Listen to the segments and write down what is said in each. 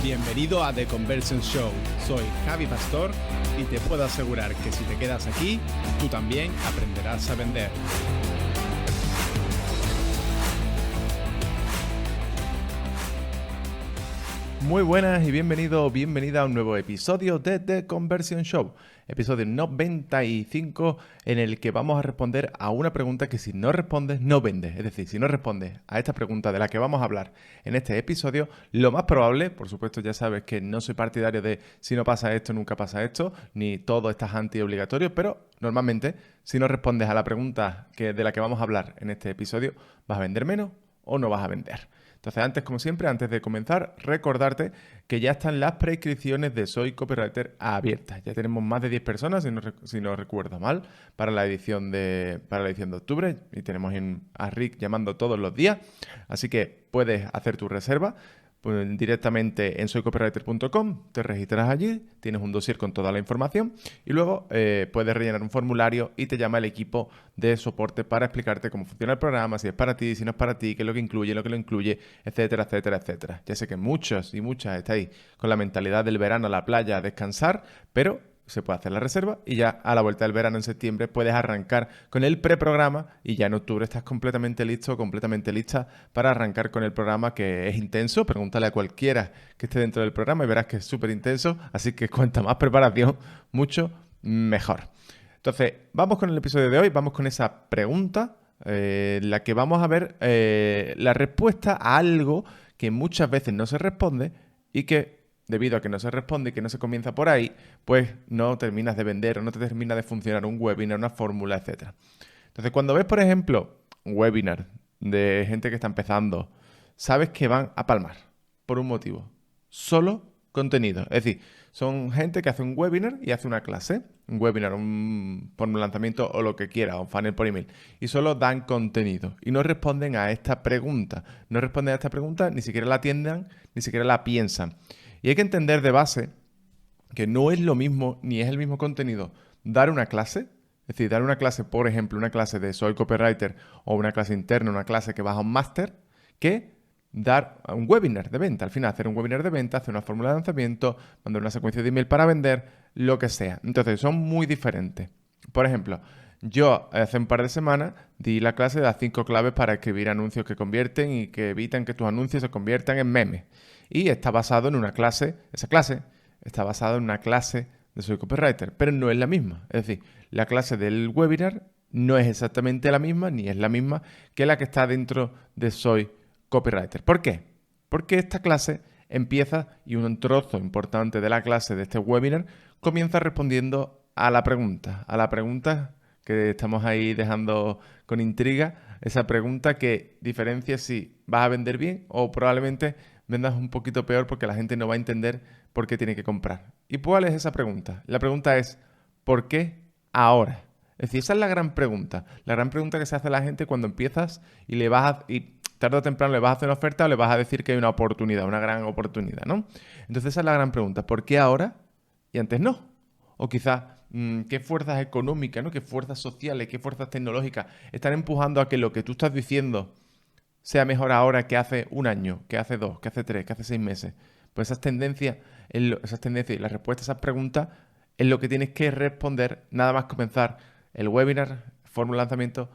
Bienvenido a The Conversion Show. Soy Javi Pastor y te puedo asegurar que si te quedas aquí, tú también aprenderás a vender. Muy buenas y bienvenido o bienvenida a un nuevo episodio de The Conversion Show. Episodio 95 en el que vamos a responder a una pregunta que si no respondes, no vendes. Es decir, si no respondes a esta pregunta de la que vamos a hablar en este episodio, lo más probable, por supuesto ya sabes que no soy partidario de si no pasa esto, nunca pasa esto, ni todo está anti-obligatorio, pero normalmente si no respondes a la pregunta de la que vamos a hablar en este episodio, ¿vas a vender menos o no vas a vender? Entonces, como siempre, antes de comenzar, recordarte que ya están las preinscripciones de Soy Copywriter abiertas. Ya tenemos más de 10 personas, si no recuerdo mal, para la edición de octubre. Y tenemos a Rick llamando todos los días. Así que puedes hacer tu reserva directamente en soycopywriter.com, te registras allí, tienes un dossier con toda la información y luego puedes rellenar un formulario y te llama el equipo de soporte para explicarte cómo funciona el programa, si es para ti, si no es para ti, qué es lo que incluye, lo que lo incluye, etcétera, etcétera, etcétera. Ya sé que muchos y muchas estáis con la mentalidad del verano a la playa a descansar, pero se puede hacer la reserva y ya a la vuelta del verano en septiembre puedes arrancar con el preprograma y ya en octubre estás completamente listo, completamente lista para arrancar con el programa, que es intenso. Pregúntale a cualquiera que esté dentro del programa y verás que es súper intenso, así que cuanta más preparación, mucho mejor. Entonces, vamos con el episodio de hoy, vamos con esa pregunta, la que vamos a ver la respuesta a algo que muchas veces no se responde y que debido a que no se responde y que no se comienza por ahí, pues no terminas de vender o no te termina de funcionar un webinar, una fórmula, etc. Entonces, cuando ves, por ejemplo, un webinar de gente que está empezando, sabes que van a palmar por un motivo. Solo contenido. Es decir, son gente que hace un webinar y hace una clase. Un webinar, por un lanzamiento o lo que quiera, un funnel por email. Y solo dan contenido. Y no responden a esta pregunta. No responden a esta pregunta, ni siquiera la atiendan, ni siquiera la piensan. Y hay que entender de base que no es lo mismo, ni es el mismo contenido dar una clase, es decir, dar una clase, por ejemplo, una clase de Soy Copywriter o una clase interna, una clase que vas a un máster, que dar un webinar de venta. Al final, hacer un webinar de venta, hacer una fórmula de lanzamiento, mandar una secuencia de email para vender, lo que sea. Entonces, son muy diferentes. Por ejemplo, yo hace un par de semanas di la clase de las 5 claves para escribir anuncios que convierten y que evitan que tus anuncios se conviertan en memes. Y está basado en una clase, esa clase está basada en una clase de Soy Copywriter, pero no es la misma. Es decir, la clase del webinar no es exactamente la misma, ni es la misma que la que está dentro de Soy Copywriter. ¿Por qué? Porque esta clase empieza y un trozo importante de la clase de este webinar comienza respondiendo a la pregunta que estamos ahí dejando con intriga, esa pregunta que diferencia si vas a vender bien o probablemente vendas un poquito peor porque la gente no va a entender por qué tiene que comprar. ¿Y cuál es esa pregunta? La pregunta es, ¿por qué ahora? Es decir, esa es la gran pregunta que se hace a la gente cuando empiezas y tarde o temprano le vas a hacer una oferta o le vas a decir que hay una oportunidad, una gran oportunidad, ¿no? Entonces esa es la gran pregunta, ¿por qué ahora y antes no? O quizás, ¿qué fuerzas económicas, ¿no? ¿Qué fuerzas sociales, qué fuerzas tecnológicas están empujando a que lo que tú estás diciendo sea mejor ahora que hace un año, que hace 2, que hace 3, que hace 6 meses? Pues esas tendencias y la respuesta a esas preguntas es lo que tienes que responder nada más comenzar el webinar, fórmula de lanzamiento,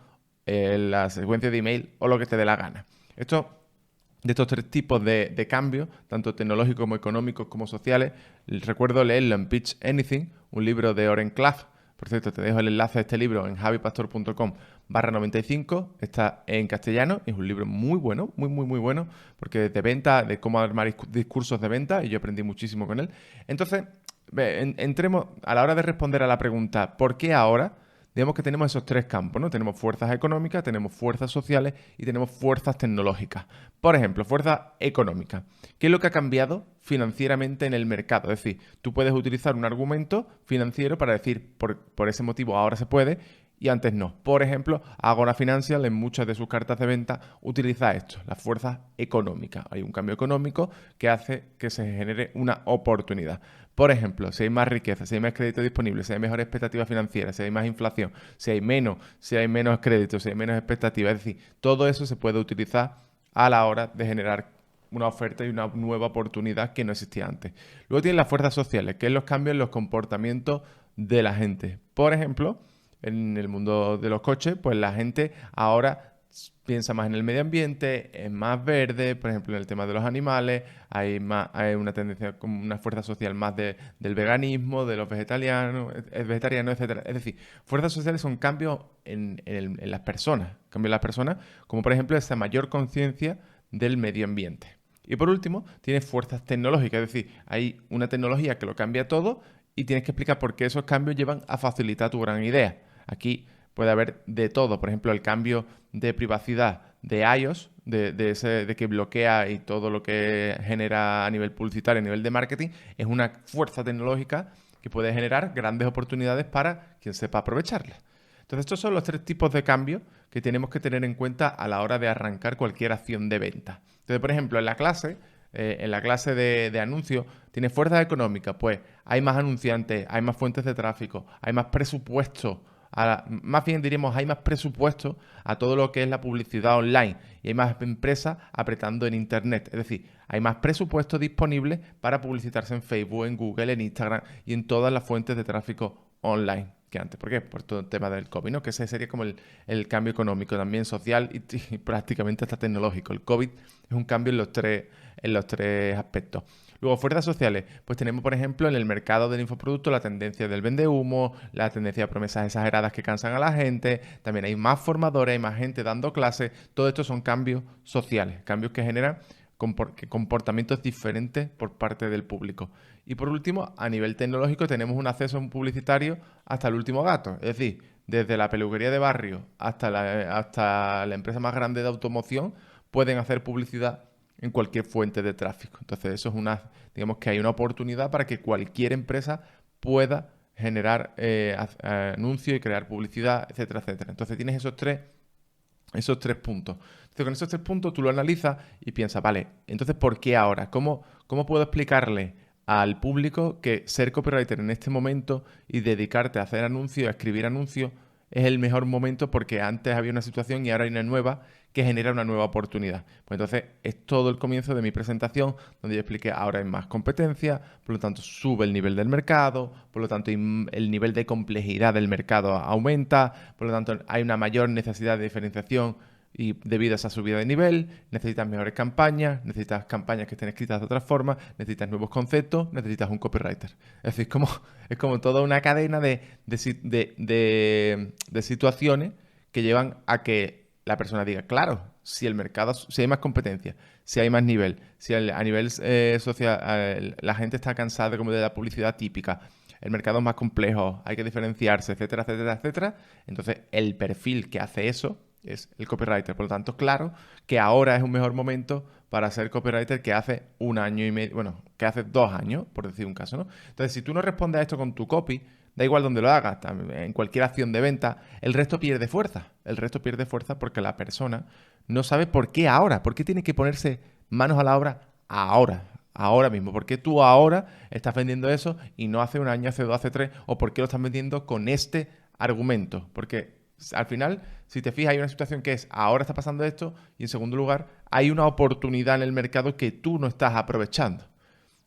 la secuencia de email o lo que te dé la gana. De estos 3 tipos de cambios, tanto tecnológicos como económicos como sociales, recuerdo leerlo en Pitch Anything, un libro de Oren Klaff. Por cierto, te dejo el enlace a este libro en javipastor.com/95. Está en castellano. Es un libro muy bueno, muy, muy, muy bueno, porque es de venta, de cómo armar discursos de venta, y yo aprendí muchísimo con él. Entonces, entremos a la hora de responder a la pregunta ¿por qué ahora? Digamos que tenemos esos 3 campos, ¿no? Tenemos fuerzas económicas, tenemos fuerzas sociales y tenemos fuerzas tecnológicas. Por ejemplo, fuerza económica. ¿Qué es lo que ha cambiado financieramente en el mercado? Es decir, tú puedes utilizar un argumento financiero para decir por ese motivo ahora se puede y antes no. Por ejemplo, Agora Financial en muchas de sus cartas de venta utiliza esto, la fuerza económica. Hay un cambio económico que hace que se genere una oportunidad. Por ejemplo, si hay más riqueza, si hay más crédito disponible, si hay mejor expectativa financiera, si hay más inflación, si hay menos crédito, si hay menos expectativa. Es decir, todo eso se puede utilizar a la hora de generar una oferta y una nueva oportunidad que no existía antes. Luego tienes las fuerzas sociales, que es los cambios en los comportamientos de la gente. Por ejemplo, en el mundo de los coches, pues la gente ahora piensa más en el medio ambiente, es más verde, por ejemplo, en el tema de los animales, hay una tendencia, como una fuerza social más del veganismo, de los vegetarianos, etcétera. Es decir, fuerzas sociales son cambios en las personas, cambios en las personas, como por ejemplo esa mayor conciencia del medio ambiente. Y por último, tienes fuerzas tecnológicas, es decir, hay una tecnología que lo cambia todo y tienes que explicar por qué esos cambios llevan a facilitar tu gran idea. Aquí puede haber de todo, por ejemplo, el cambio de privacidad de iOS, de que bloquea y todo lo que genera a nivel publicitario, a nivel de marketing, es una fuerza tecnológica que puede generar grandes oportunidades para quien sepa aprovecharlas. Entonces, estos son los 3 tipos de cambios que tenemos que tener en cuenta a la hora de arrancar cualquier acción de venta. Entonces, por ejemplo, en la clase de anuncios, tiene fuerza económica, pues hay más anunciantes, hay más fuentes de tráfico, hay más presupuesto, más bien diríamos, hay más presupuesto a todo lo que es la publicidad online y hay más empresas apretando en Internet. Es decir, hay más presupuesto disponible para publicitarse en Facebook, en Google, en Instagram y en todas las fuentes de tráfico online que antes. ¿Por qué? Por todo el tema del COVID, ¿no? Que ese sería como el cambio económico, también social y prácticamente hasta tecnológico. El COVID es un cambio en los tres aspectos. Luego, fuerzas sociales, pues tenemos, por ejemplo, en el mercado del infoproducto la tendencia del vendehumo, la tendencia de promesas exageradas que cansan a la gente, también hay más formadores, hay más gente dando clases, todo esto son cambios sociales, cambios que generan comportamientos diferentes por parte del público. Y por último, a nivel tecnológico tenemos un acceso publicitario hasta el último gato, es decir, desde la peluquería de barrio hasta la empresa más grande de automoción pueden hacer publicidad en cualquier fuente de tráfico. Entonces eso es digamos que hay una oportunidad para que cualquier empresa pueda generar anuncios y crear publicidad, etcétera, etcétera. Entonces tienes esos tres puntos. Entonces con esos 3 puntos tú lo analizas y piensas, vale, entonces ¿por qué ahora? ¿Cómo puedo explicarle al público que ser copywriter en este momento y dedicarte a hacer anuncios, a escribir anuncios, es el mejor momento porque antes había una situación y ahora hay una nueva que genera una nueva oportunidad? Pues entonces es todo el comienzo de mi presentación donde yo expliqué ahora hay más competencia, por lo tanto sube el nivel del mercado, por lo tanto el nivel de complejidad del mercado aumenta, por lo tanto hay una mayor necesidad de diferenciación y debido a esa subida de nivel, necesitas mejores campañas, necesitas campañas que estén escritas de otra forma, necesitas nuevos conceptos, necesitas un copywriter. Es decir, es como toda una cadena de situaciones que llevan a que la persona diga, claro, si el mercado, si hay más competencia, si hay más nivel, si a nivel social la gente está cansada como de la publicidad típica, el mercado es más complejo, hay que diferenciarse, etcétera, etcétera, etcétera. Entonces, el perfil que hace eso es el copywriter. Por lo tanto, claro que ahora es un mejor momento para ser copywriter que hace 1 año y medio, bueno, que hace 2 años, por decir un caso, ¿no? Entonces, si tú no respondes a esto con tu copy, da igual donde lo hagas, en cualquier acción de venta, el resto pierde fuerza. El resto pierde fuerza porque la persona no sabe por qué ahora, por qué tiene que ponerse manos a la obra ahora mismo. ¿Por qué tú ahora estás vendiendo eso y no hace 1 año, hace 2, hace 3? ¿O por qué lo estás vendiendo con este argumento? Porque al final, si te fijas, hay una situación que es ahora está pasando esto y en segundo lugar, hay una oportunidad en el mercado que tú no estás aprovechando.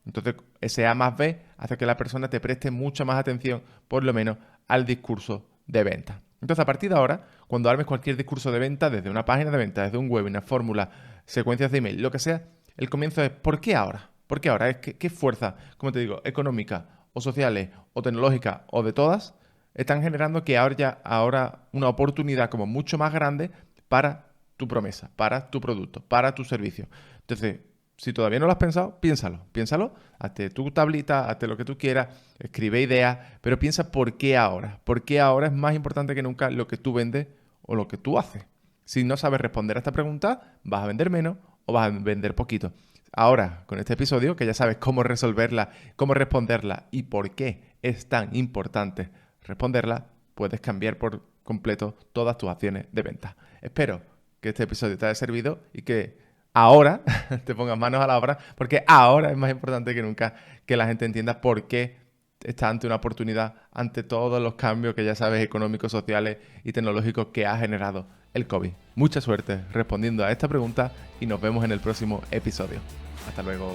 Entonces, ese A más B hace que la persona te preste mucha más atención, por lo menos, al discurso de venta. Entonces, a partir de ahora, cuando armes cualquier discurso de venta, desde una página de venta, desde un webinar, fórmula, secuencias de email, lo que sea, el comienzo es ¿por qué ahora? ¿Por qué ahora? ¿Qué fuerza, como te digo, económica o sociales o tecnológica o de todas, están generando que ahora una oportunidad como mucho más grande para tu promesa, para tu producto, para tu servicio? Entonces, si todavía no lo has pensado, piénsalo, hazte tu tablita, hazte lo que tú quieras, escribe ideas, pero piensa por qué ahora. ¿Por qué ahora es más importante que nunca lo que tú vendes o lo que tú haces? Si no sabes responder a esta pregunta, vas a vender menos o vas a vender poquito. Ahora, con este episodio, que ya sabes cómo resolverla, cómo responderla y por qué es tan importante responderla, puedes cambiar por completo todas tus acciones de venta. Espero que este episodio te haya servido y que ahora te pongas manos a la obra, porque ahora es más importante que nunca que la gente entienda por qué está ante una oportunidad, ante todos los cambios que ya sabes, económicos, sociales y tecnológicos que ha generado el COVID. Mucha suerte respondiendo a esta pregunta y nos vemos en el próximo episodio. Hasta luego.